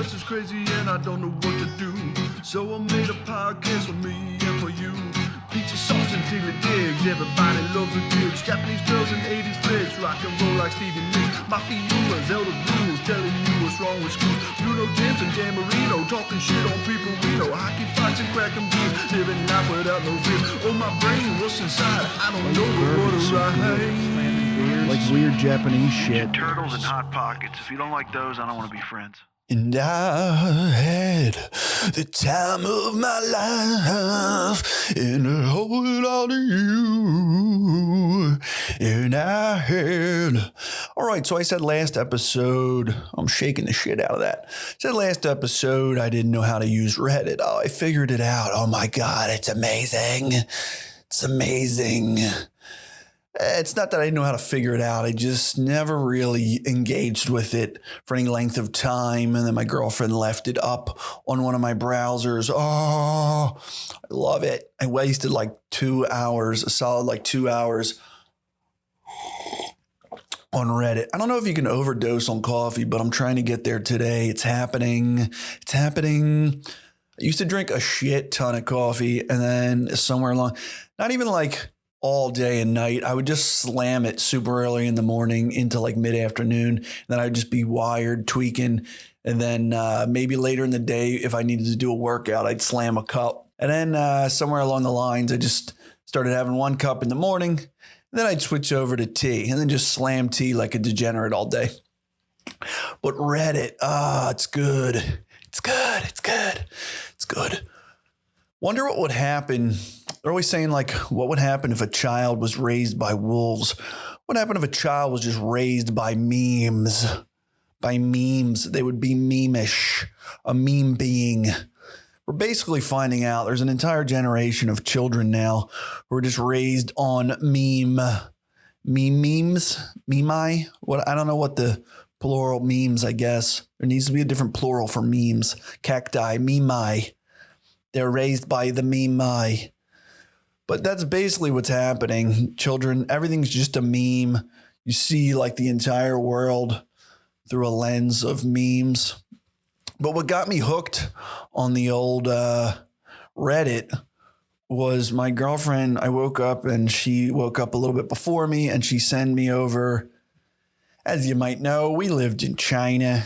just as crazy and I don't know what to do. So I made a podcast for me and for you. Pizza sauce and diggly digs, everybody loves the digs. Japanese girls and 80s flicks, rock and roll like Stevie Nicks. Mafia humors, elder rules, telling you what's wrong with school. Bruno James and Dan Marino, talking shit on people we know. Hockey fights and cracking beers, living life without no fear. Oh, my brain, what's inside? I don't know what to write. Like weird Japanese shit. Turtles and Hot Pockets. If you don't like those, I don't want to be friends. And I had the time of my life, and I hold on to you. And I had. All right, so I said last episode, I'm shaking the shit out of that. I said last episode, I didn't know how to use Reddit. Oh, I figured it out. Oh my God, it's amazing. It's amazing. It's not that I didn't know how to figure it out. I just never really engaged with it for any length of time. And then my girlfriend left it up on one of my browsers. Oh, I love it. I wasted like 2 hours, a solid like 2 hours on Reddit. I don't know if you can overdose on coffee, but I'm trying to get there today. It's happening. It's happening. I used to drink a shit ton of coffee, and then somewhere along, not even like all day and night, I would just slam it super early in the morning into like mid-afternoon. Then I'd just be wired, tweaking. And then maybe later in the day, if I needed to do a workout, I'd slam a cup. And then somewhere along the lines, I just started having 1 cup in the morning. Then I'd switch over to tea and then just slam tea like a degenerate all day. But Reddit, it's good. It's good. It's good. It's good. Wonder what would happen. They're always saying, like, what would happen if a child was raised by wolves? What would happen if a child was just raised by memes? By memes, they would be meme-ish, a meme being. We're basically finding out there's an entire generation of children now who are just raised on memes. Meme-I? What? I don't know what the plural memes, I guess. There needs to be a different plural for memes. Cacti, meme-I. They're raised by the meme-I. But that's basically what's happening. Children, everything's just a meme. You see like the entire world through a lens of memes. But what got me hooked on the old Reddit was my girlfriend. I woke up and she woke up a little bit before me, and she sent me over. As you might know, we lived in China.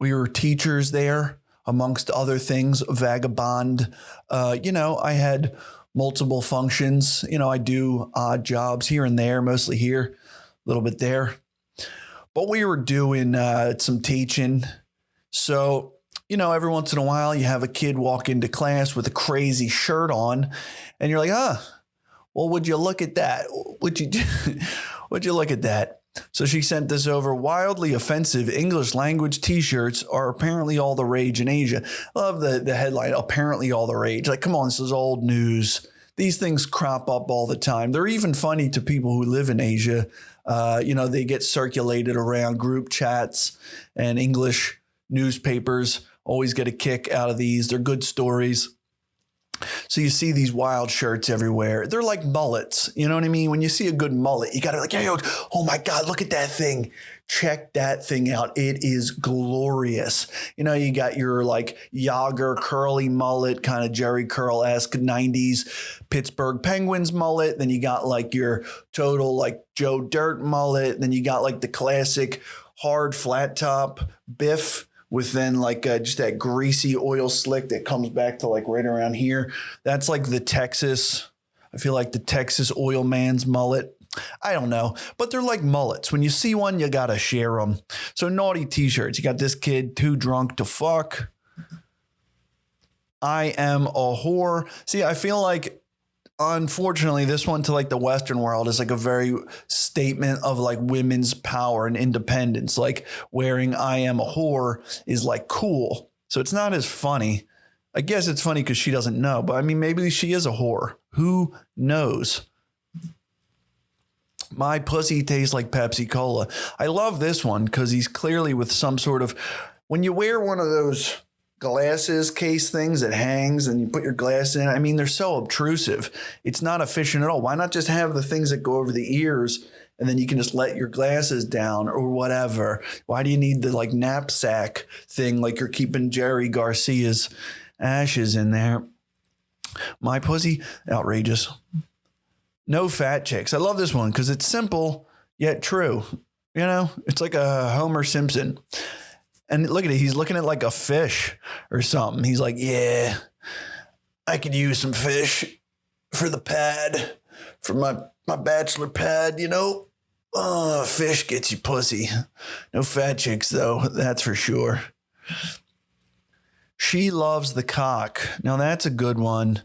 We were teachers there, amongst other things, vagabond. I had multiple functions. I do odd jobs here and there, mostly here, a little bit there. But we were doing some teaching. So, every once in a while you have a kid walk into class with a crazy shirt on and you're like, well, would you look at that? Would you look at that? So she sent this over. Wildly offensive English language t-shirts are apparently all the rage in Asia. I love the headline, apparently all the rage. Like, come on, this is old news. These things crop up all the time. They're even funny to people who live in Asia. They get circulated around group chats, and English newspapers always get a kick out of these. They're good stories. So you see these wild shirts everywhere. They're like mullets. You know what I mean? When you see a good mullet, you got to like, oh my God, look at that thing. Check that thing out. It is glorious. You got your like Yager curly mullet, kind of Jerry Curl-esque 90s Pittsburgh Penguins mullet. Then you got like your total like Joe Dirt mullet. Then you got like the classic hard flat top Biff with then like just that greasy oil slick that comes back to like right around here. That's like the Texas, I feel like the Texas oil man's mullet. I don't know, but they're like mullets. When you see one, you got to share them. So naughty t-shirts. You got this kid too drunk to fuck. I am a whore. See, I feel like, unfortunately, this one to like the Western world is like a very statement of like women's power and independence. Like wearing I am a whore is like cool. So it's not as funny. I guess it's funny because she doesn't know, but I mean, maybe she is a whore. Who knows? My pussy tastes like Pepsi Cola. I love this one because he's clearly with some sort of, when you wear one of those glasses case things that hangs and you put your glass in, I mean, they're so obtrusive. It's not efficient at all. Why not just have the things that go over the ears and then you can just let your glasses down or whatever. Why do you need the like knapsack thing like you're keeping Jerry Garcia's ashes in there? My pussy, outrageous. No fat chicks. I love this one because it's simple yet true. You know, it's like a Homer Simpson. And look at it. He's looking at like a fish or something. He's like, yeah, I could use some fish for the pad, for my bachelor pad, you know. Fish gets you pussy. No fat chicks, though. That's for sure. She loves the cock. Now, that's a good one.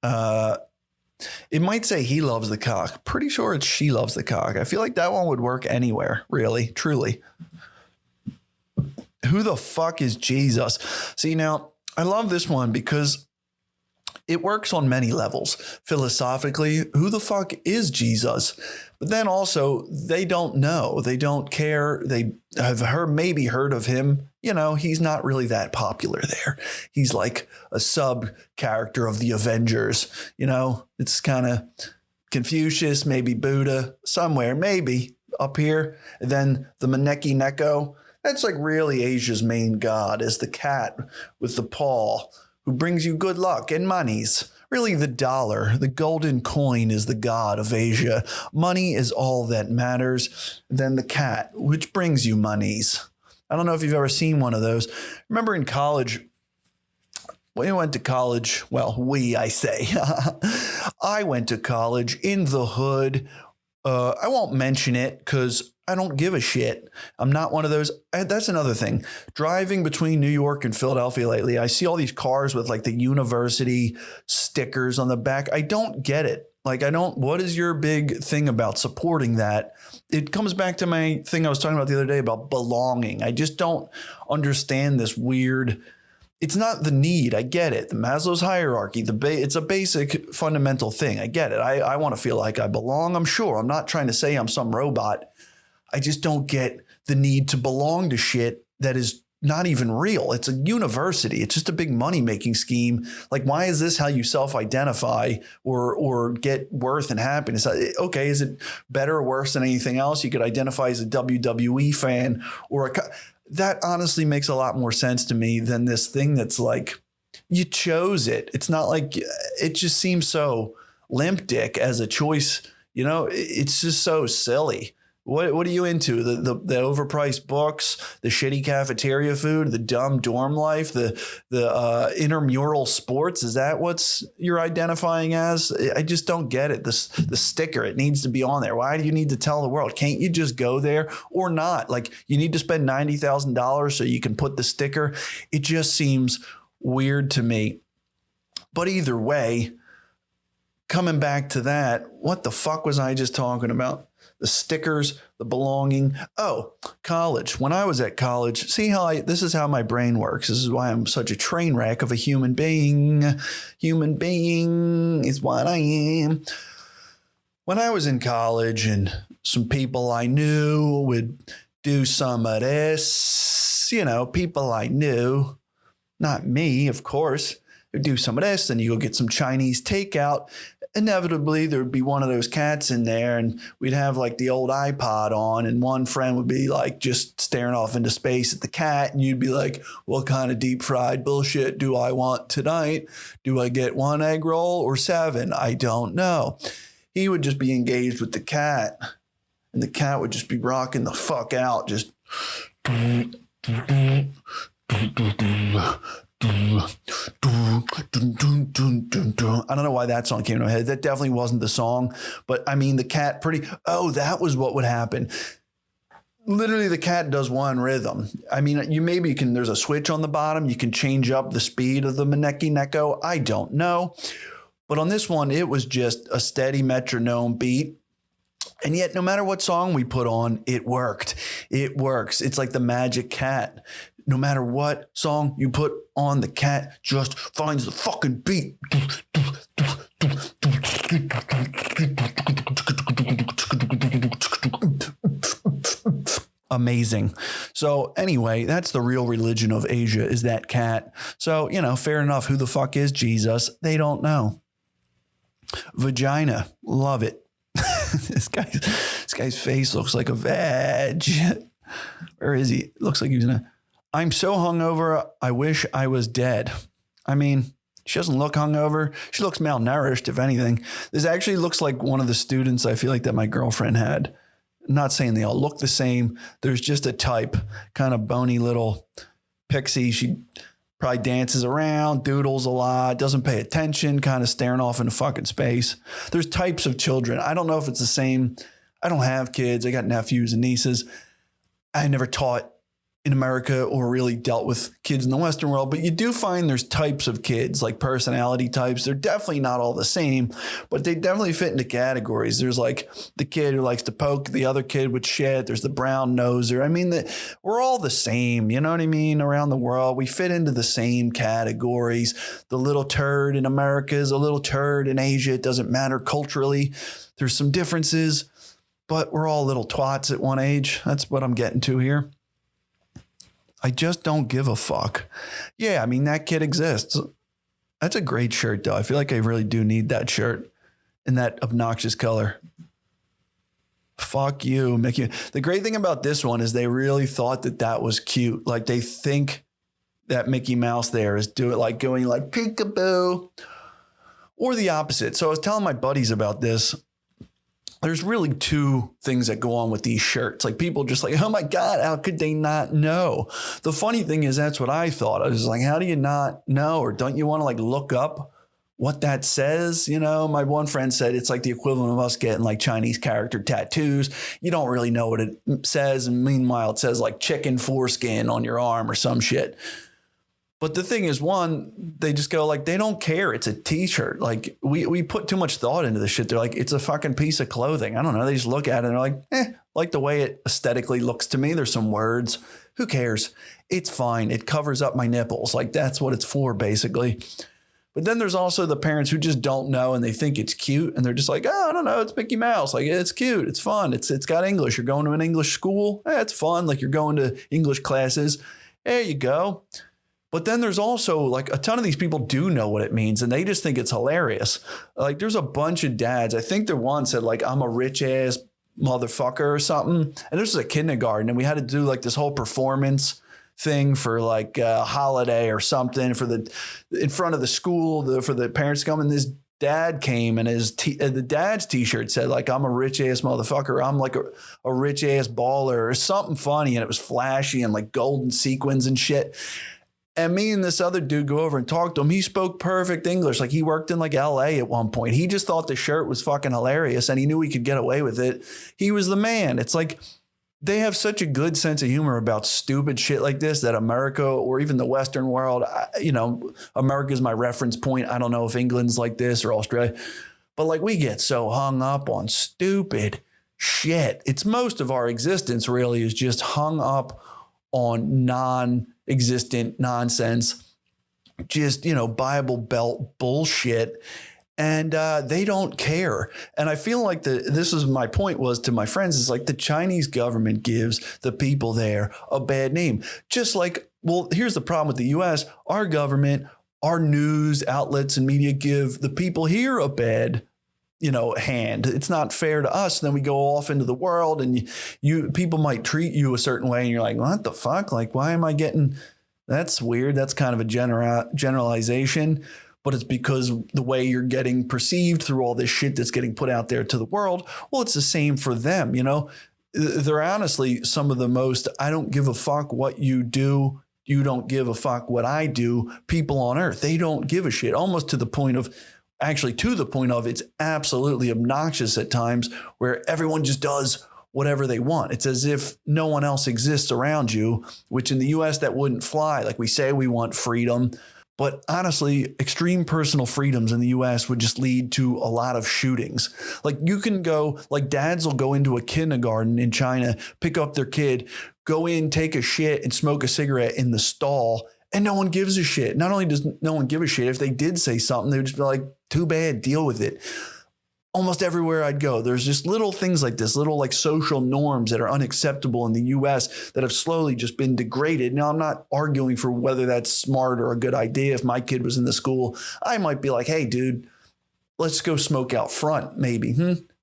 It might say he loves the cock. Pretty sure it's she loves the cock. I feel like that one would work anywhere, really, truly. Who the fuck is Jesus? See, now, I love this one because it works on many levels. Philosophically, who the fuck is Jesus? But then also, they don't know. They don't care. They have maybe heard of him. You know, he's not really that popular there. He's like a sub character of the Avengers. You know, it's kind of Confucius, maybe Buddha, somewhere, maybe up here. And then the Maneki-Neko. That's like really Asia's main god is the cat with the paw who brings you good luck and monies. Really the dollar, the golden coin is the god of Asia. Money is all that matters. Then the cat, which brings you monies. I don't know if you've ever seen one of those. Remember in college, when we went to college, well, I say, I went to college in the hood. I won't mention it because I don't give a shit. I'm not one of those. That's another thing. Driving between New York and Philadelphia lately, I see all these cars with like the university stickers on the back. I don't get it. Like, what is your big thing about supporting that? It comes back to my thing I was talking about the other day about belonging. I just don't understand this weird. It's not the need. I get it. The Maslow's hierarchy, it's a basic fundamental thing. I get it. I want to feel like I belong. I'm sure. I'm not trying to say I'm some robot. I just don't get the need to belong to shit that is not even real. It's a university. It's just a big money-making scheme. Like, why is this how you self-identify or get worth and happiness? Okay, is it better or worse than anything else? You could identify as a WWE fan or that honestly makes a lot more sense to me than this thing that's like, you chose it. It's not like, it just seems so limp dick as a choice. You know, it's just so silly. What are you into? The overpriced books, the shitty cafeteria food, the dumb dorm life, the intramural sports? Is that what's you're identifying as? I just don't get it. The sticker, it needs to be on there. Why do you need to tell the world? Can't you just go there or not? Like, you need to spend $90,000 so you can put the sticker. It just seems weird to me. But either way, coming back to that, what the fuck was I just talking about? The stickers, the belonging. Oh, college. When I was at college, see how this is how my brain works. This is why I'm such a train wreck of a human being. Human being is what I am. When I was in college and some people I knew would do some of this, you know, people I knew, not me, of course, would do some of this, and you go get some Chinese takeout. Inevitably, there would be one of those cats in there, and we'd have like the old iPod on, and one friend would be like just staring off into space at the cat, and you'd be like, what kind of deep fried bullshit do I want tonight? Do I get 1 egg roll or 7? I don't know. He would just be engaged with the cat, and the cat would just be rocking the fuck out, just I don't know why that song came to my head. That definitely wasn't the song, but I mean, the cat that was what would happen. Literally, the cat does one rhythm. I mean, there's a switch on the bottom. You can change up the speed of the Maneki-Neko. I don't know. But on this one, it was just a steady metronome beat. And yet, no matter what song we put on, it worked. It works. It's like the magic cat. No matter what song you put on, the cat just finds the fucking beat. Amazing. So anyway, that's the real religion of Asia, is that cat. So, fair enough. Who the fuck is Jesus? They don't know. Vagina. Love it. This guy's face looks like a veg. Where is he? Looks like he's I'm so hungover, I wish I was dead. I mean, she doesn't look hungover. She looks malnourished, if anything. This actually looks like one of the students I feel like that my girlfriend had. I'm not saying they all look the same. There's just a type, kind of bony little pixie. She probably dances around, doodles a lot, doesn't pay attention, kind of staring off into fucking space. There's types of children. I don't know if it's the same. I don't have kids. I got nephews and nieces. I never taught in America or really dealt with kids in the Western world, but you do find there's types of kids, like personality types. They're definitely not all the same, but they definitely fit into categories. There's like the kid who likes to poke the other kid with shit. There's the brown noser. I mean, we're all the same, you know what I mean? Around the world, we fit into the same categories. The little turd in America is a little turd in Asia. It doesn't matter culturally. There's some differences, but we're all little twats at one age. That's what I'm getting to here. I just don't give a fuck. Yeah, I mean, that kid exists. That's a great shirt, though. I feel like I really do need that shirt in that obnoxious color. Fuck you, Mickey. The great thing about this one is they really thought that was cute. Like, they think that Mickey Mouse there is going like peekaboo, or the opposite. So I was telling my buddies about this. There's really two things that go on with these shirts. Like, people just like, oh my God, how could they not know? The funny thing is, that's what I thought. I was like, how do you not know? Or don't you want to like look up what that says? You know, my one friend said it's like the equivalent of us getting like Chinese character tattoos. You don't really know what it says. And meanwhile, it says like chicken foreskin on your arm or some shit. But the thing is, one, they just go like, they don't care. It's a t-shirt. Like, we put too much thought into this shit. They're like, it's a fucking piece of clothing. I don't know. They just look at it and they're like the way it aesthetically looks to me. There's some words. Who cares? It's fine. It covers up my nipples. Like, that's what it's for, basically. But then there's also the parents who just don't know and they think it's cute. And they're just like, oh, I don't know. It's Mickey Mouse. Like, it's cute. It's fun. It's got English. You're going to an English school. It's fun. Like, you're going to English classes. There you go. But then there's also like a ton of these people do know what it means and they just think it's hilarious. Like, there's a bunch of dads. I think the one said like, I'm a rich ass motherfucker or something. And this was a kindergarten and we had to do like this whole performance thing for like a holiday or something in front of the school for the parents to come. And this dad came and the dad's t-shirt said like, I'm a rich ass motherfucker. I'm like a rich ass baller or something funny. And it was flashy and like golden sequins and shit. And me and this other dude go over and talk to him. He spoke perfect English. Like, he worked in like LA at one point. He just thought the shirt was fucking hilarious and he knew he could get away with it. He was the man. It's like they have such a good sense of humor about stupid shit like this that America or even the Western world, America is my reference point. I don't know if England's like this or Australia, but like we get so hung up on stupid shit. It's most of our existence really is just hung up on non-existent nonsense, just, Bible Belt bullshit. And they don't care. And I feel like this is my point was to my friends, is like the Chinese government gives the people there a bad name. Just like, well, here's the problem with the US. Our government, our news outlets and media give the people here a bad hand. It's not fair to us. And then we go off into the world and people might treat you a certain way and you're like, what the fuck? Like, why am I getting, that's weird. That's kind of a generalization, but it's because the way you're getting perceived through all this shit that's getting put out there to the world. Well, it's the same for them. They're honestly some of the most, I don't give a fuck what you do. You don't give a fuck what I do. People on earth, they don't give a shit, almost to the point of it's absolutely obnoxious at times where everyone just does whatever they want. It's as if no one else exists around you, which in the US that wouldn't fly. Like, we say we want freedom, but honestly, extreme personal freedoms in the US would just lead to a lot of shootings. Like, you can go, like, dads will go into a kindergarten in China, pick up their kid, go in, take a shit and smoke a cigarette in the stall. And no one gives a shit. Not only does no one give a shit, if they did say something, they would just be like, too bad, deal with it. Almost everywhere I'd go, there's just little things like this, little like social norms that are unacceptable in the US that have slowly just been degraded. Now, I'm not arguing for whether that's smart or a good idea. If my kid was in the school, I might be like, hey, dude, let's go smoke out front, maybe.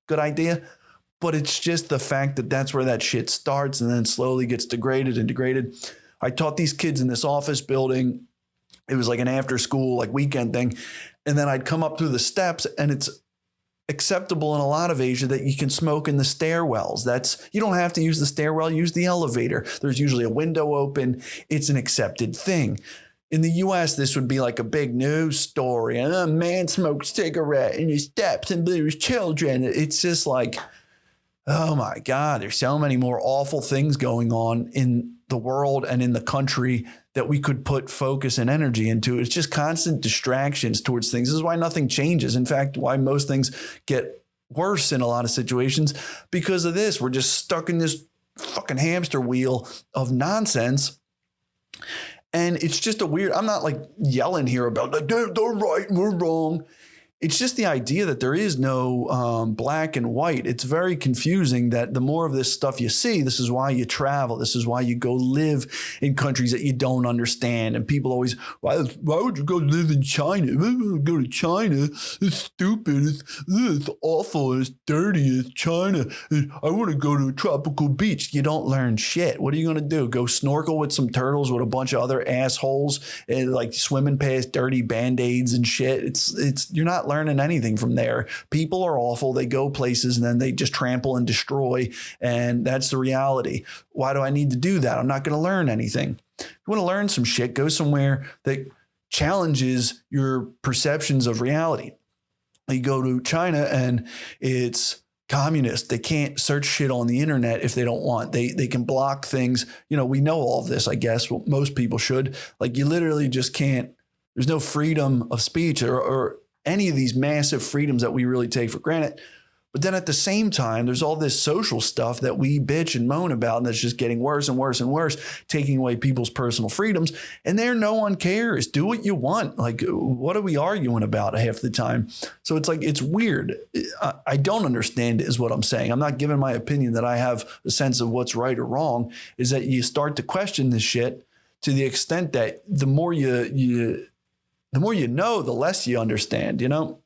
Good idea. But it's just the fact that that's where that shit starts and then slowly gets degraded and degraded. I taught these kids in this office building. It was like an after school, like weekend thing. And then I'd come up through the steps, and it's acceptable in a lot of Asia that you can smoke in the stairwells. You don't have to use the stairwell, use the elevator. There's usually a window open. It's an accepted thing. In the US, this would be like a big news story. And a man smoked cigarette in his steps and there's children. It's just like, oh my God, there's so many more awful things going on in the world and in the country that we could put focus and energy into. It's just constant distractions towards things. This is why nothing changes. In fact, why most things get worse in a lot of situations because of this. We're just stuck in this fucking hamster wheel of nonsense. And it's just I'm not like yelling here about they're right and we're wrong. It's just the idea that there is no black and white. It's very confusing that the more of this stuff you see, this is why you travel. This is why you go live in countries that you don't understand. And people always, why would you go live in China? Go to China. It's stupid. It's awful. It's dirty. It's China. I want to go to a tropical beach. You don't learn shit. What are you going to do? Go snorkel with some turtles with a bunch of other assholes and like swimming past dirty Band-Aids and shit. You're not learning anything from there. People are awful. They go places and then they just trample and destroy. And that's the reality. Why do I need to do that? I'm not going to learn anything. If you want to learn some shit, go somewhere that challenges your perceptions of reality. You go to China and it's communist. They can't search shit on the internet if they don't want. They can block things. You know, we know all of this, I guess. Well, most people should. Like you literally just can't. There's no freedom of speech or any of these massive freedoms that we really take for granted. But then at the same time, there's all this social stuff that we bitch and moan about, and that's just getting worse and worse and worse, taking away people's personal freedoms. And there, no one cares. Do what you want. Like, what are we arguing about half the time? So it's like, it's weird. I don't understand it is what I'm saying. I'm not giving my opinion that I have a sense of what's right or wrong, is that you start to question this shit to the extent that the more you know, the less you understand, you know?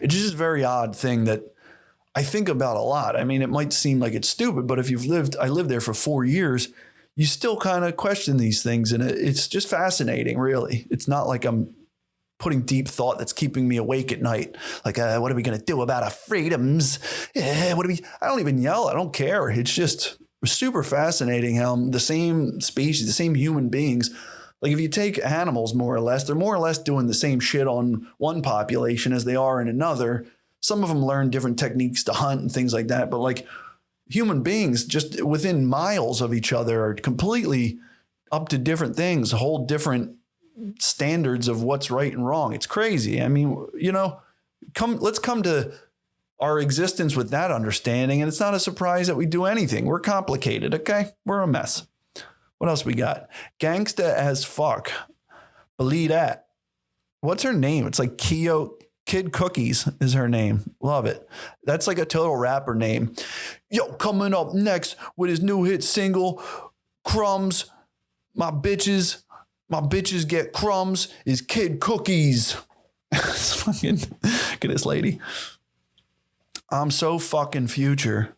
It's just a very odd thing that I think about a lot. I mean, it might seem like it's stupid, but if I lived there for 4 years, you still kind of question these things. And it's just fascinating, really. It's not like I'm putting deep thought that's keeping me awake at night. Like, what are we going to do about our freedoms? I don't even yell. I don't care. It's just super fascinating how the same species, the same human beings, like if you take animals more or less, they're more or less doing the same shit on one population as they are in another. Some of them learn different techniques to hunt and things like that. But like human beings just within miles of each other are completely up to different things, whole different standards of what's right and wrong. It's crazy. I mean, you know, let's come to our existence with that understanding. And it's not a surprise that we do anything. We're complicated. Okay. We're a mess. What else we got? Gangsta as fuck. Believe that. What's her name? It's like 𝐂𝐲𝐃 is her name. Love it. That's like a total rapper name. Yo, coming up next with his new hit single, Crumbs. My bitches get crumbs is 𝐂𝐲𝐃. Fucking, look at this lady. I'm so fucking future.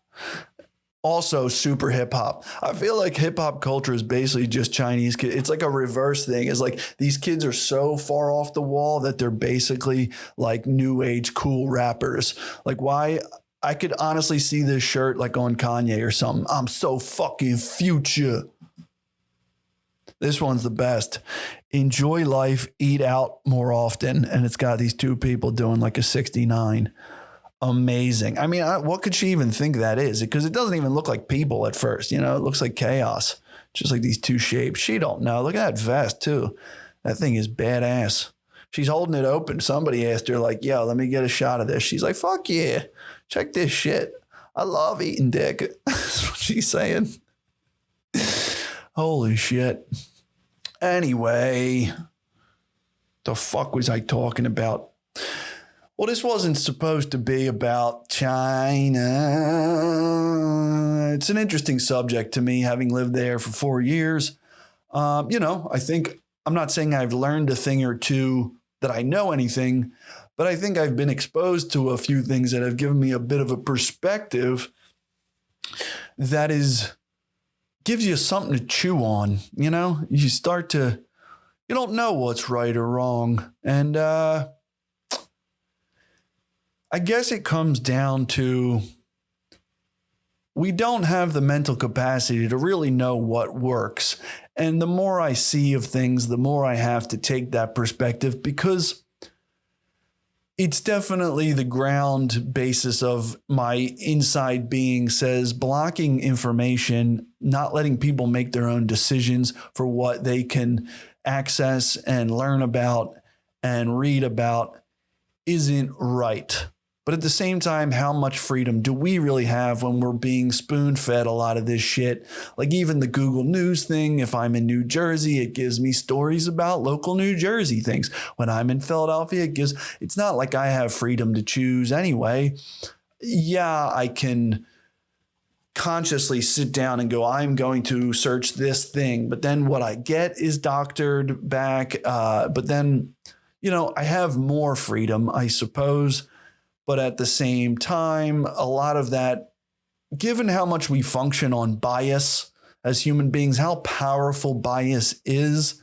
Also super hip hop. I feel like hip hop culture is basically just Chinese kids. It's like a reverse thing. It's like these kids are so far off the wall that they're basically like new age cool rappers. Like why? I could honestly see this shirt like on Kanye or something. I'm so fucking future. This one's the best. Enjoy life, eat out more often. And it's got these two people doing like a 69. Amazing. I mean, what could she even think that is? Because it doesn't even look like people at first. You know, it looks like chaos. Just like these two shapes. She don't know. Look at that vest too. That thing is badass. She's holding it open. Somebody asked her like, yo, let me get a shot of this. She's like, fuck yeah. Check this shit. I love eating dick. That's what she's saying. Holy shit. Anyway, the fuck was I talking about? Well, this wasn't supposed to be about China. It's an interesting subject to me, having lived there for 4 years. You know, I think I'm not saying I've learned a thing or two that I know anything, but I think I've been exposed to a few things that have given me a bit of a perspective that gives you something to chew on, you know? You don't know what's right or wrong. And I guess it comes down to we don't have the mental capacity to really know what works. And the more I see of things, the more I have to take that perspective, because it's definitely the ground basis of my inside being says blocking information, not letting people make their own decisions for what they can access and learn about and read about isn't right. But at the same time, how much freedom do we really have when we're being spoon-fed a lot of this shit? Like even the Google News thing, if I'm in New Jersey, it gives me stories about local New Jersey things. When I'm in Philadelphia, it's not like I have freedom to choose anyway. Yeah, I can consciously sit down and go, I'm going to search this thing, but then what I get is doctored back. But then, I have more freedom, I suppose. But at the same time, a lot of that, given how much we function on bias as human beings, how powerful bias is,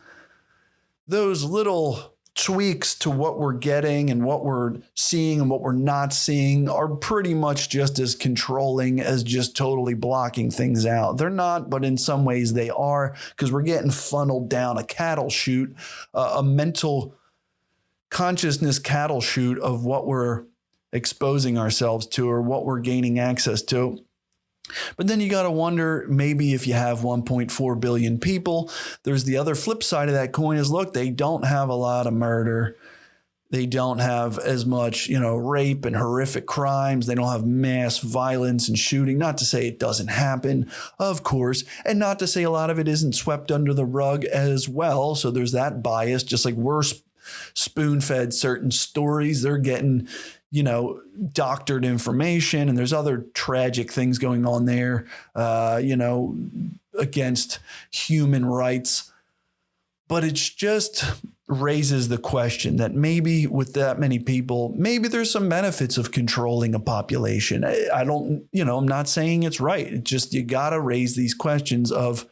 those little tweaks to what we're getting and what we're seeing and what we're not seeing are pretty much just as controlling as just totally blocking things out. They're not, but in some ways they are, because we're getting funneled down a cattle chute, a mental consciousness cattle chute of what we're exposing ourselves to or what we're gaining access to. But then you got to wonder, maybe if you have 1.4 billion people, there's the other flip side of that coin is, look, they don't have a lot of murder. They don't have as much, rape and horrific crimes. They don't have mass violence and shooting. Not to say it doesn't happen, of course, and not to say a lot of it isn't swept under the rug as well. So there's that bias, just like we're spoon-fed certain stories. They're getting doctored information, and there's other tragic things going on there, against human rights. But it's just raises the question that maybe with that many people, maybe there's some benefits of controlling a population. I'm not saying it's right. It's just, you got to raise these questions of,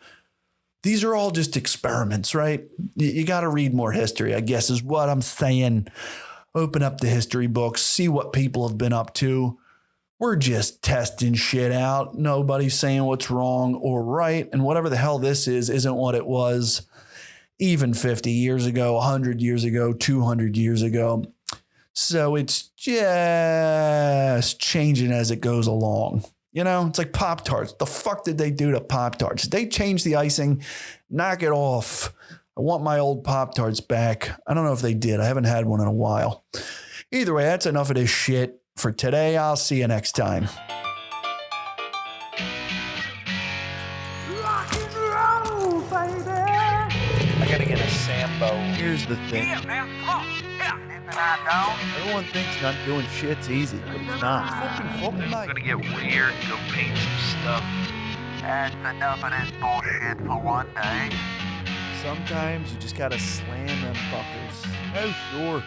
these are all just experiments, right? You got to read more history, I guess, is what I'm saying. Open up the history books, see what people have been up to. We're just testing shit out. Nobody's saying what's wrong or right. And whatever the hell this is, isn't what it was even 50 years ago, 100 years ago, 200 years ago. So it's just changing as it goes along. It's like Pop-Tarts. The fuck did they do to Pop-Tarts? They changed the icing. Knock it off. I want my old Pop-Tarts back. I don't know if they did. I haven't had one in a while. Either way, that's enough of this shit for today. I'll see you next time. Rock and roll, baby. I gotta get a Sambo. Here's the thing. Yeah, man, come on. Yeah. Everyone thinks not doing shit's easy, but it's not. I'm gonna get weird and go paint some stuff. That's enough of this bullshit for one day. Sometimes you just gotta slam them fuckers. Oh, sure.